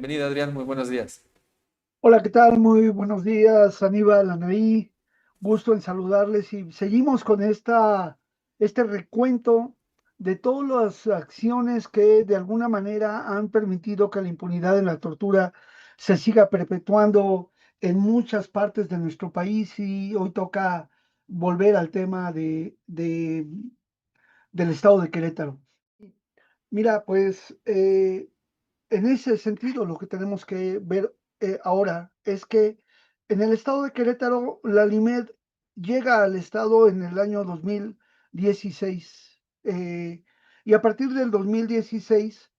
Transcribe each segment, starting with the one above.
Bienvenido, Adrián, muy buenos días. Hola, ¿qué tal? Muy buenos días, Aníbal, Anaí. Gusto en saludarles y seguimos con este recuento de todas las acciones que de alguna manera han permitido que la impunidad en la tortura se siga perpetuando en muchas partes de nuestro país y hoy toca volver al tema del estado de Querétaro. Mira, pues en ese sentido, lo que tenemos que ver ahora es que en el estado de Querétaro, la LIMED llega al estado en el año 2016 y a partir del 2016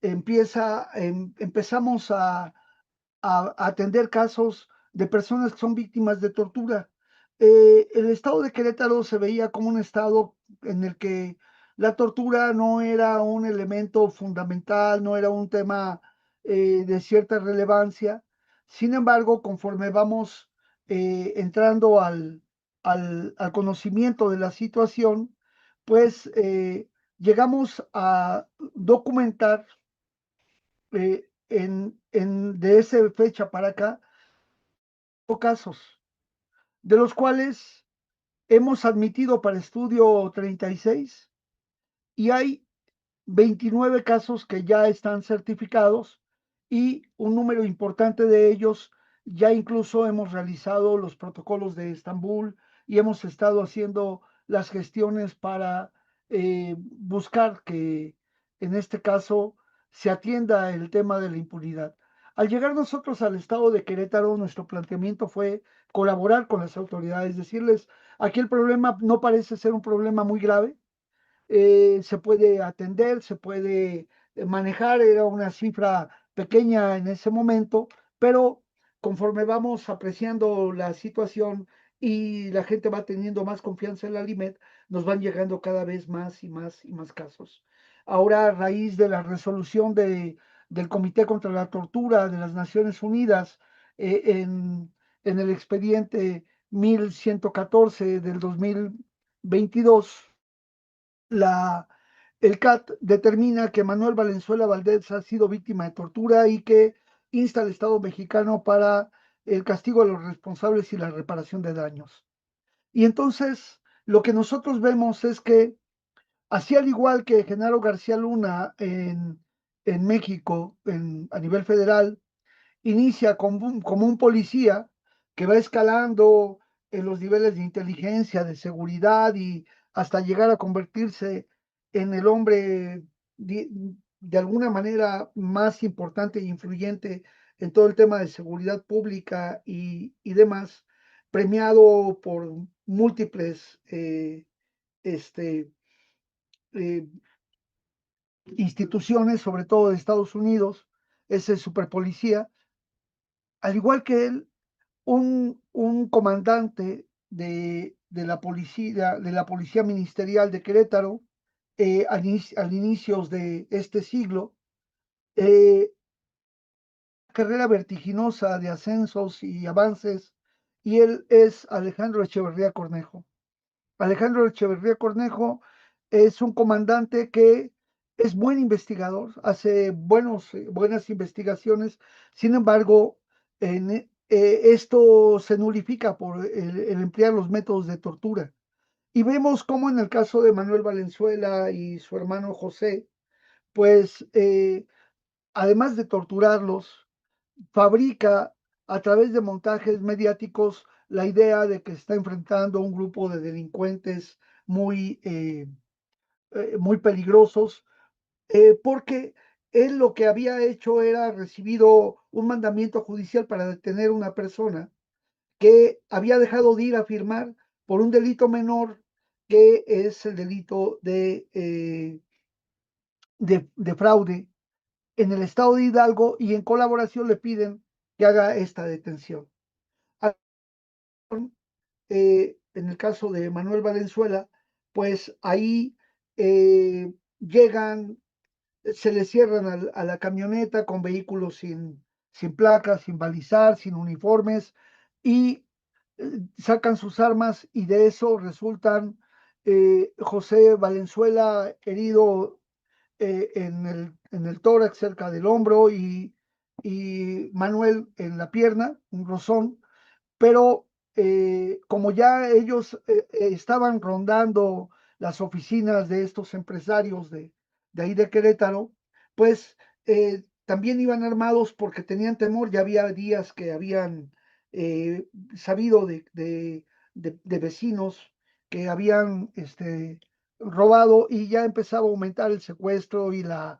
empezamos a atender casos de personas que son víctimas de tortura. El estado de Querétaro se veía como un estado en el que la tortura no era un elemento fundamental, no era un tema de cierta relevancia. Sin embargo, conforme vamos entrando al conocimiento de la situación, pues llegamos a documentar de esa fecha para acá casos, de los cuales hemos admitido para estudio 36 y hay 29 casos que ya están certificados y un número importante de ellos ya incluso hemos realizado los protocolos de Estambul y hemos estado haciendo las gestiones para buscar que en este caso se atienda el tema de la impunidad. Al llegar nosotros al estado de Querétaro, nuestro planteamiento fue colaborar con las autoridades, decirles, aquí el problema no parece ser un problema muy grave, se puede atender, se puede manejar, era una cifra pequeña en ese momento, pero conforme vamos apreciando la situación y la gente va teniendo más confianza en la LIMED, nos van llegando cada vez más y más y más casos. Ahora, a raíz de la resolución del Comité contra la Tortura de las Naciones Unidas en el expediente 1114 del 2022, la, el CAT determina que Manuel Valenzuela Valdés ha sido víctima de tortura y que insta al Estado mexicano para el castigo a los responsables y la reparación de daños. Y entonces lo que nosotros vemos es que, así al igual que Genaro García Luna en México, a nivel federal, inicia como un policía que va escalando en los niveles de inteligencia, de seguridad y hasta llegar a convertirse en el hombre de, de alguna manera más importante e influyente en todo el tema de seguridad pública y demás, premiado por múltiples este, eh, instituciones, sobre todo de Estados Unidos, ese superpolicía, al igual que él, un comandante de la policía ministerial de Querétaro, al inicios de este siglo, eh, carrera vertiginosa de ascensos y avances, y él es Alejandro Echeverría Cornejo. Alejandro Echeverría Cornejo es un comandante que es buen investigador, hace buenas investigaciones, sin embargo, esto se nulifica por el emplear los métodos de tortura. Y vemos cómo en el caso de Manuel Valenzuela y su hermano José, pues además de torturarlos, fabrica a través de montajes mediáticos la idea de que está enfrentando un grupo de delincuentes muy, muy peligrosos, porque él lo que había hecho era recibido un mandamiento judicial para detener a una persona que había dejado de ir a firmar por un delito menor que es el delito de fraude en el estado de Hidalgo y en colaboración le piden que haga esta detención. En el caso de Manuel Valenzuela, pues ahí llegan, se le cierran a la camioneta con vehículos sin placas, sin balizar, sin uniformes y sacan sus armas y de eso resultan José Valenzuela herido en el tórax cerca del hombro y y Manuel en la pierna, un rozón, pero como ya ellos estaban rondando las oficinas de estos empresarios de ahí de Querétaro, pues también iban armados porque tenían temor, ya había días que habían eh, sabido de vecinos que habían robado y ya empezaba a aumentar el secuestro y las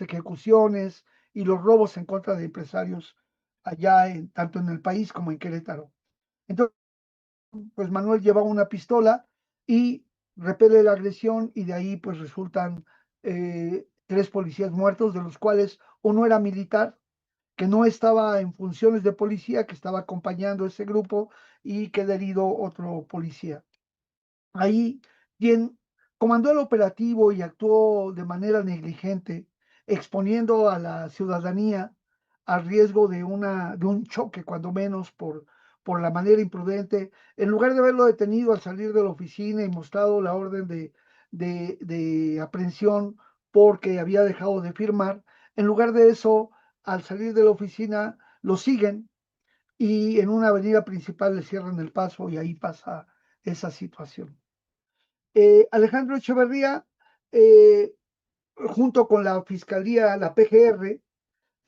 ejecuciones y los robos en contra de empresarios allá tanto en el país como en Querétaro. Entonces, pues Manuel llevaba una pistola y repele la agresión y de ahí pues resultan 3 policías muertos, de los cuales uno era militar, que no estaba en funciones de policía, que estaba acompañando a ese grupo y queda herido otro policía. Ahí quien comandó el operativo y actuó de manera negligente, exponiendo a la ciudadanía al riesgo de un choque, cuando menos por la manera imprudente, en lugar de haberlo detenido al salir de la oficina y mostrado la orden de aprehensión porque había dejado de firmar, en lugar de eso, al salir de la oficina, lo siguen y en una avenida principal le cierran el paso y ahí pasa esa situación. Alejandro Echeverría, eh, junto con la Fiscalía, la PGR,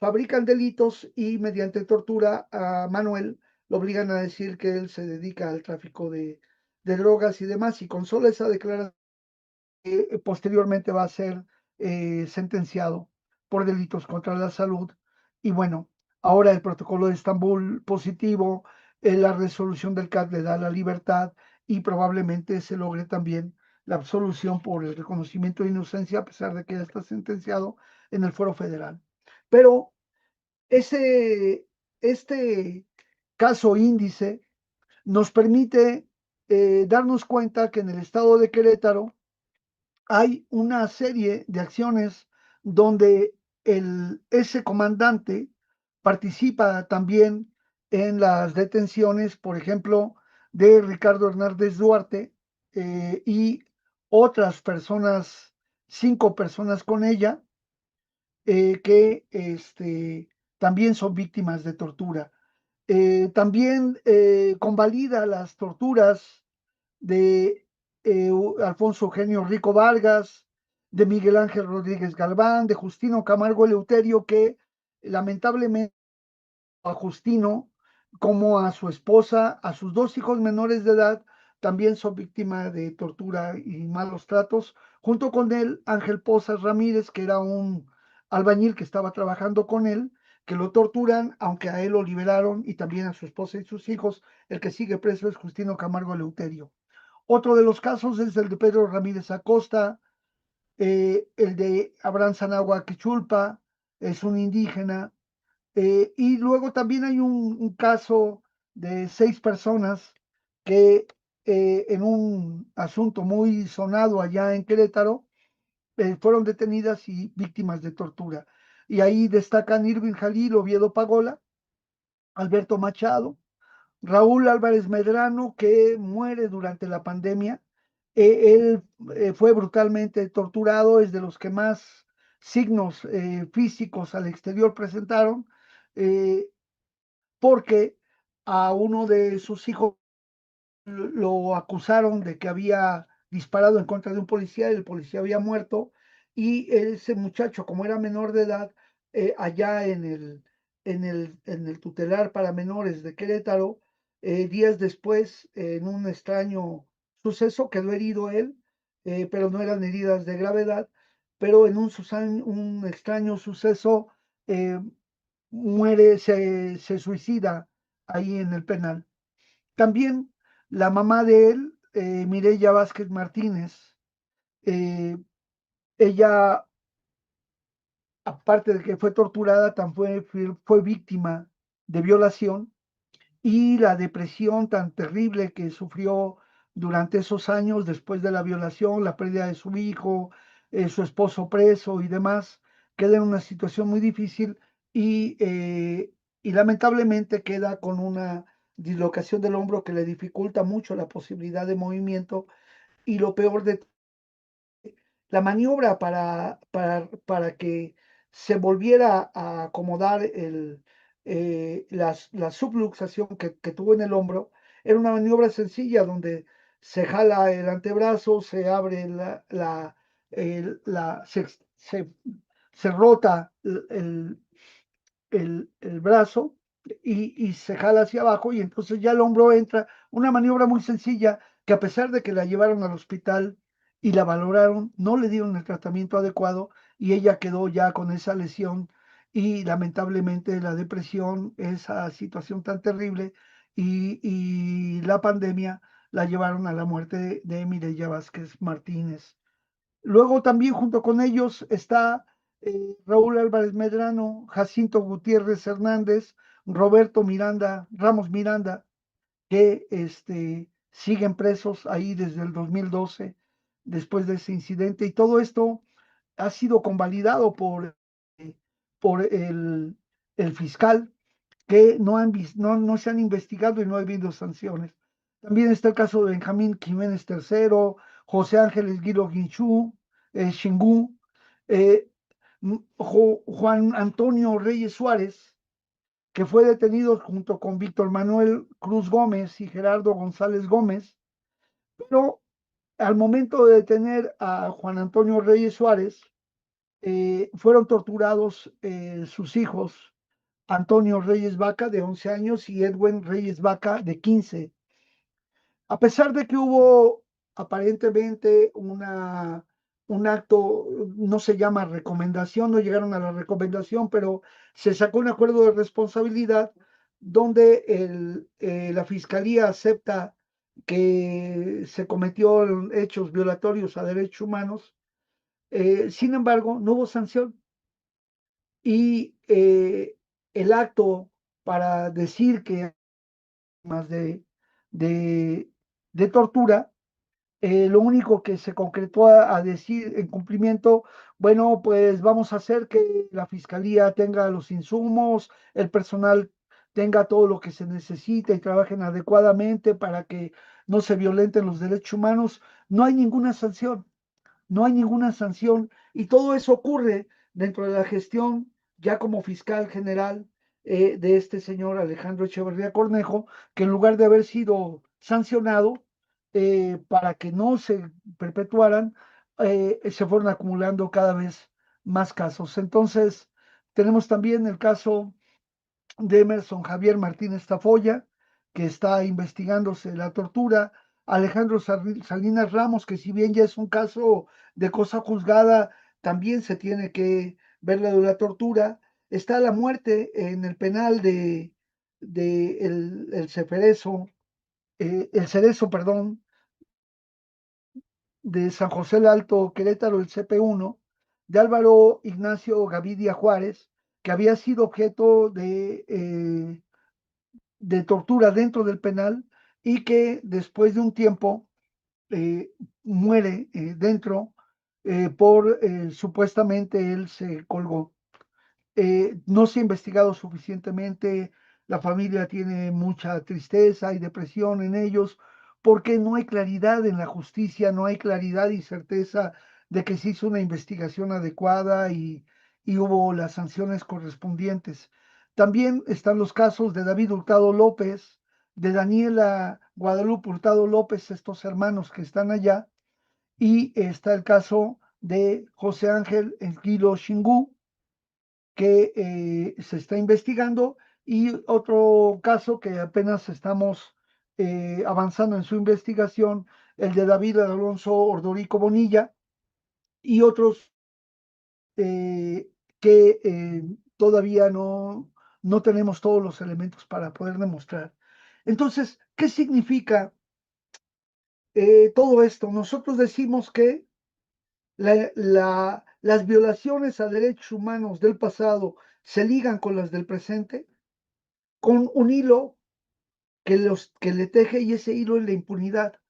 fabrican delitos y mediante tortura a Manuel lo obligan a decir que él se dedica al tráfico de drogas y demás, y con solo esa declaración posteriormente va a ser sentenciado por delitos contra la salud. Y bueno, ahora el protocolo de Estambul positivo, la resolución del CAT le da la libertad y probablemente se logre también la absolución por el reconocimiento de inocencia, a pesar de que ya está sentenciado en el fuero federal. Pero ese, este caso índice nos permite darnos cuenta que en el estado de Querétaro hay una serie de acciones donde ese comandante participa también en las detenciones, por ejemplo, de Ricardo Hernández Duarte y otras personas, 5 personas con ella, que también son víctimas de tortura. También convalida las torturas de Alfonso Eugenio Rico Vargas, de Miguel Ángel Rodríguez Galván, de Justino Camargo Eleuterio, que lamentablemente a Justino como a su esposa, a sus 2 hijos menores de edad, también son víctimas de tortura y malos tratos, junto con él Ángel Pozas Ramírez, que era un albañil que estaba trabajando con él, que lo torturan, aunque a él lo liberaron, y también a su esposa y sus hijos. El que sigue preso es Justino Camargo Eleuterio. Otro de los casos es el de Pedro Ramírez Acosta, el de Abraham Zanagua Quechulpa, es un indígena, y luego también hay un caso de 6 personas que en un asunto muy sonado allá en Querétaro fueron detenidas y víctimas de tortura. Y ahí destacan Irving Jalil, Oviedo Pagola, Alberto Machado, Raúl Álvarez Medrano, que muere durante la pandemia. Él fue brutalmente torturado, es de los que más signos físicos al exterior presentaron, eh, porque a uno de sus hijos lo acusaron de que había disparado en contra de un policía, y el policía había muerto, y ese muchacho, como era menor de edad, allá en el tutelar para menores de Querétaro, días después, en un extraño suceso, quedó herido él, pero no eran heridas de gravedad, pero en un extraño suceso eh, muere, se suicida ahí en el penal. También la mamá de él, Mireya Vázquez Martínez, eh, ella, aparte de que fue torturada, también fue víctima de violación, y la depresión tan terrible que sufrió durante esos años después de la violación, la pérdida de su hijo, su esposo preso y demás, queda en una situación muy difícil y lamentablemente queda con una dislocación del hombro que le dificulta mucho la posibilidad de movimiento, y lo peor de la maniobra para que se volviera a acomodar la subluxación que tuvo en el hombro, era una maniobra sencilla donde se jala el antebrazo, se abre se rota el brazo y se jala hacia abajo y entonces ya el hombro entra. Una maniobra muy sencilla que a pesar de que la llevaron al hospital y la valoraron, no le dieron el tratamiento adecuado y ella quedó ya con esa lesión y lamentablemente la depresión, esa situación tan terrible y la pandemia la llevaron a la muerte de Mireya Vázquez Martínez. Luego también junto con ellos está Raúl Álvarez Medrano, Jacinto Gutiérrez Hernández, Roberto Miranda, Ramos Miranda, que siguen presos ahí desde el 2012, después de ese incidente. Y todo esto ha sido convalidado por el fiscal, que no se han investigado y no ha habido sanciones. También está el caso de Benjamín Jiménez III, José Ángel Esguilo Xingú, eh, Juan Antonio Reyes Suárez, que fue detenido junto con Víctor Manuel Cruz Gómez y Gerardo González Gómez, pero al momento de detener a Juan Antonio Reyes Suárez, fueron torturados sus hijos, Antonio Reyes Vaca, de 11 años, y Edwin Reyes Vaca, de 15. A pesar de que hubo aparentemente un acto, no se llama recomendación, no llegaron a la recomendación, pero se sacó un acuerdo de responsabilidad donde la fiscalía acepta que se cometió hechos violatorios a derechos humanos. Sin embargo, no hubo sanción y el acto para decir que más de, de tortura, lo único que se concretó a decir en cumplimiento, bueno, pues vamos a hacer que la fiscalía tenga los insumos, el personal tenga todo lo que se necesita y trabajen adecuadamente para que no se violenten los derechos humanos. No hay ninguna sanción, no hay ninguna sanción y todo eso ocurre dentro de la gestión ya como fiscal general de este señor Alejandro Echeverría Cornejo, que en lugar de haber sido sancionado para que no se perpetuaran, se fueron acumulando cada vez más casos. Entonces, tenemos también el caso de Emerson Javier Martínez Tafoya, que está investigándose la tortura, Alejandro Salinas Ramos, que si bien ya es un caso de cosa juzgada, también se tiene que ver la de la tortura, está la muerte en el penal de el Cerezo, perdón, de San José el Alto, Querétaro, el CP1, de Álvaro Ignacio Gavidia Juárez, que había sido objeto de tortura dentro del penal y que después de un tiempo muere dentro por supuestamente él se colgó. No se ha investigado suficientemente, la familia tiene mucha tristeza y depresión en ellos, porque no hay claridad en la justicia, no hay claridad y certeza de que se hizo una investigación adecuada y hubo las sanciones correspondientes. También están los casos de David Hurtado López, de Daniela Guadalupe Hurtado López, estos hermanos que están allá, y está el caso de José Ángel Esguilo Xingú, que se está investigando, y otro caso que apenas estamos avanzando en su investigación, el de David Alonso Ordorico Bonilla, y otros que todavía no tenemos todos los elementos para poder demostrar. Entonces, ¿qué significa todo esto? Nosotros decimos que las violaciones a derechos humanos del pasado se ligan con las del presente, con un hilo que le teje, y ese hilo es la impunidad.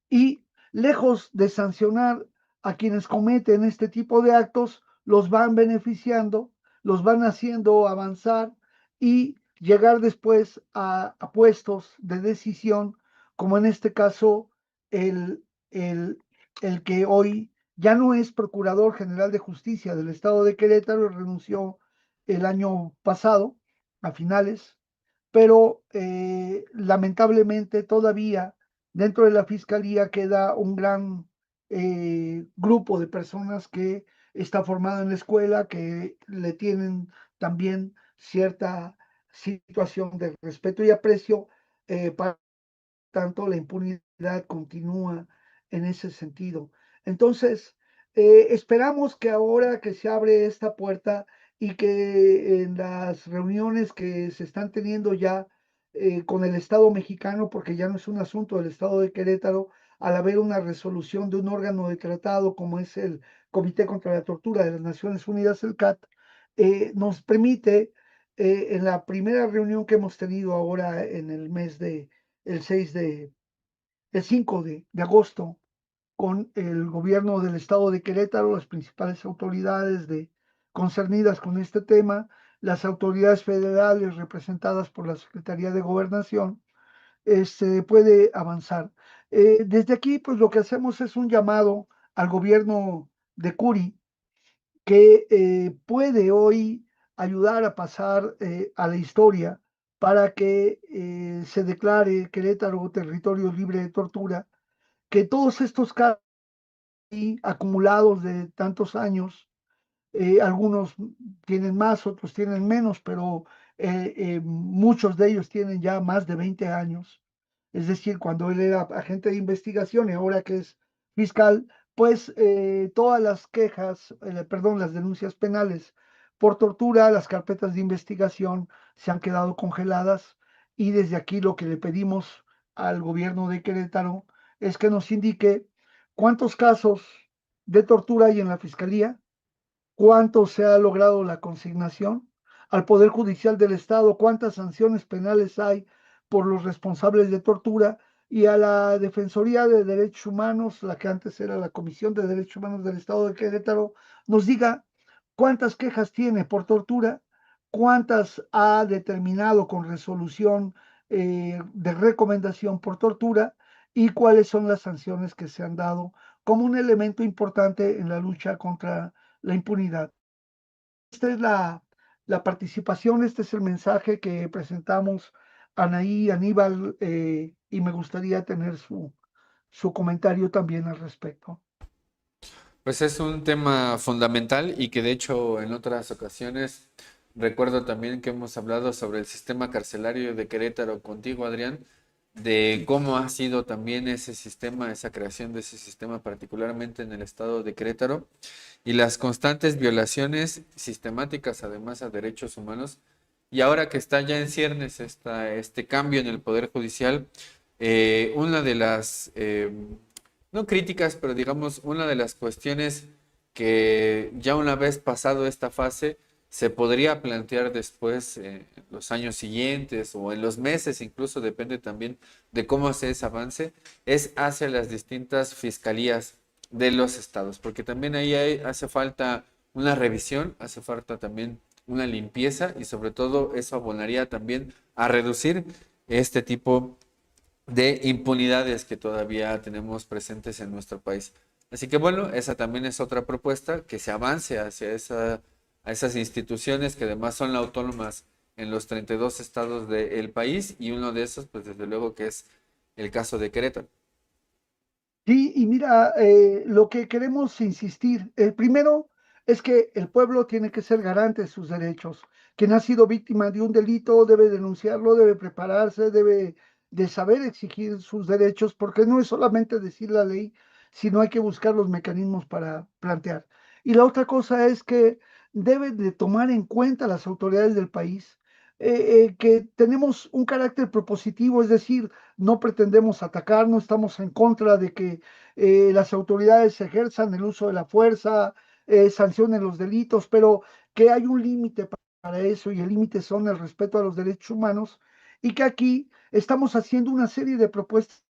Y lejos de sancionar a quienes cometen este tipo de actos, los van beneficiando, los van haciendo avanzar y llegar después a puestos de decisión, como en este caso el, el, el que hoy ya no es Procurador General de Justicia del Estado de Querétaro, renunció el año pasado, a finales, pero lamentablemente todavía dentro de la Fiscalía queda un gran grupo de personas que está formado en la escuela, que le tienen también cierta situación de respeto y aprecio, para tanto la impunidad continúa en ese sentido. Entonces, esperamos que ahora que se abre esta puerta y que en las reuniones que se están teniendo ya con el Estado mexicano, porque ya no es un asunto del Estado de Querétaro, al haber una resolución de un órgano de tratado como es el Comité contra la Tortura de las Naciones Unidas, el CAT, nos permite, en la primera reunión que hemos tenido ahora en el mes de el 6 de, el 5 de agosto con el gobierno del estado de Querétaro, las principales autoridades concernidas con este tema, las autoridades federales representadas por la Secretaría de Gobernación, puede avanzar. Desde aquí, pues lo que hacemos es un llamado al gobierno de Curi, que puede hoy ayudar a pasar a la historia para que se declare Querétaro territorio libre de tortura, que todos estos casos acumulados de tantos años, algunos tienen más, otros tienen menos, pero muchos de ellos tienen ya más de 20 años. Es decir, cuando él era agente de investigación y ahora que es fiscal, pues todas las quejas, perdón, las denuncias penales por tortura, las carpetas de investigación se han quedado congeladas y desde aquí lo que le pedimos al gobierno de Querétaro es que nos indique cuántos casos de tortura hay en la fiscalía, cuánto se ha logrado la consignación, al Poder Judicial del Estado, cuántas sanciones penales hay por los responsables de tortura, y a la Defensoría de Derechos Humanos, la que antes era la Comisión de Derechos Humanos del Estado de Querétaro, nos diga cuántas quejas tiene por tortura, cuántas ha determinado con resolución de recomendación por tortura y cuáles son las sanciones que se han dado como un elemento importante en la lucha contra la impunidad. Esta es la participación, este es el mensaje que presentamos Anaí, Aníbal, y me gustaría tener su comentario también al respecto. Pues es un tema fundamental y que de hecho en otras ocasiones recuerdo también que hemos hablado sobre el sistema carcelario de Querétaro contigo, Adrián, de cómo ha sido también ese sistema, esa creación de ese sistema, particularmente en el estado de Querétaro, y las constantes violaciones sistemáticas además a derechos humanos. Y ahora que está ya en ciernes este cambio en el Poder Judicial, una de las no críticas, pero digamos, una de las cuestiones que ya una vez pasado esta fase se podría plantear después en los años siguientes o en los meses, incluso depende también de cómo se ese avance, es hacia las distintas fiscalías de los estados, porque también ahí hace falta una revisión, hace falta también una limpieza y sobre todo eso abonaría también a reducir este tipo de impunidades que todavía tenemos presentes en nuestro país. Así que bueno, esa también es otra propuesta, que se avance hacia a esas instituciones que además son autónomas en los 32 estados del país y uno de esos, pues desde luego que es el caso de Querétaro. Sí, y mira, lo que queremos insistir, el primero es que el pueblo tiene que ser garante de sus derechos. Quien ha sido víctima de un delito debe denunciarlo, debe prepararse, debe de saber exigir sus derechos, porque no es solamente decir la ley, sino hay que buscar los mecanismos para plantear. Y la otra cosa es que deben de tomar en cuenta las autoridades del país, que tenemos un carácter propositivo, es decir, no pretendemos atacar, no estamos en contra de que las autoridades ejerzan el uso de la fuerza, sancionen los delitos, pero que hay un límite para eso y el límite son el respeto a los derechos humanos y que aquí estamos haciendo una serie de propuestas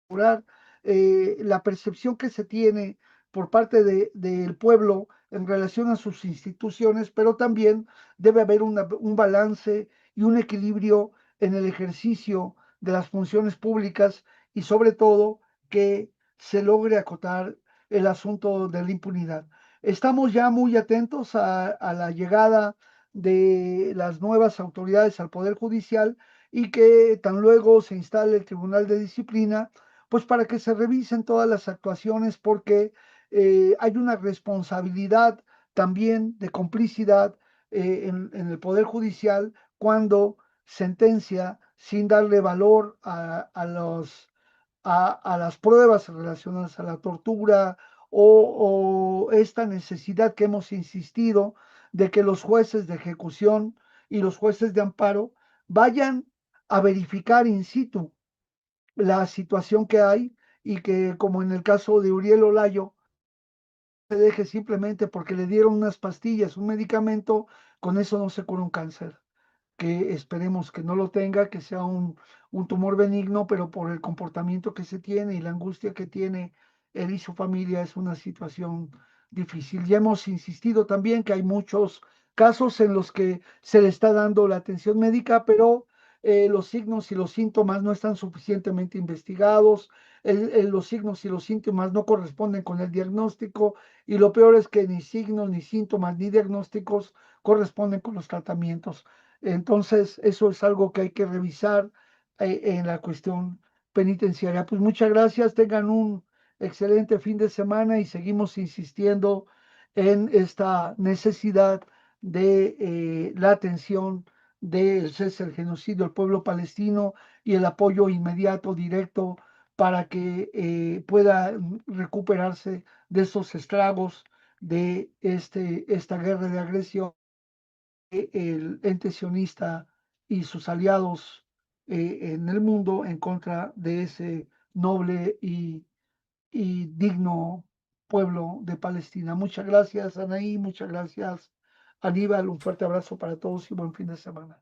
para mejorar la percepción que se tiene por parte del pueblo en relación a sus instituciones, pero también debe haber un balance y un equilibrio en el ejercicio de las funciones públicas y sobre todo que se logre acotar el asunto de la impunidad. Estamos ya muy atentos a la llegada de las nuevas autoridades al Poder Judicial y que tan luego se instale el Tribunal de Disciplina, pues para que se revisen todas las actuaciones, porque hay una responsabilidad también de complicidad en el Poder Judicial cuando sentencia sin darle valor a las pruebas relacionadas a la tortura o esta necesidad que hemos insistido de que los jueces de ejecución y los jueces de amparo vayan a verificar in situ la situación que hay y que, como en el caso de Uriel Olayo, se deje simplemente porque le dieron unas pastillas, un medicamento, con eso no se cura un cáncer, que esperemos que no lo tenga, que sea un tumor benigno, pero por el comportamiento que se tiene y la angustia que tiene él y su familia es una situación difícil. Ya hemos insistido también que hay muchos casos en los que se le está dando la atención médica, pero los signos y los síntomas no están suficientemente investigados, los signos y los síntomas no corresponden con el diagnóstico y lo peor es que ni signos, ni síntomas, ni diagnósticos corresponden con los tratamientos. Entonces, eso es algo que hay que revisar en la cuestión penitenciaria. Pues muchas gracias, tengan un excelente fin de semana y seguimos insistiendo en esta necesidad de la atención del cese del genocidio al pueblo palestino y el apoyo inmediato, directo, para que pueda recuperarse de esos estragos de esta guerra de agresión el ente sionista y sus aliados en el mundo en contra de ese noble y digno pueblo de Palestina. Muchas gracias, Anaí, muchas gracias, Aníbal, un fuerte abrazo para todos y buen fin de semana.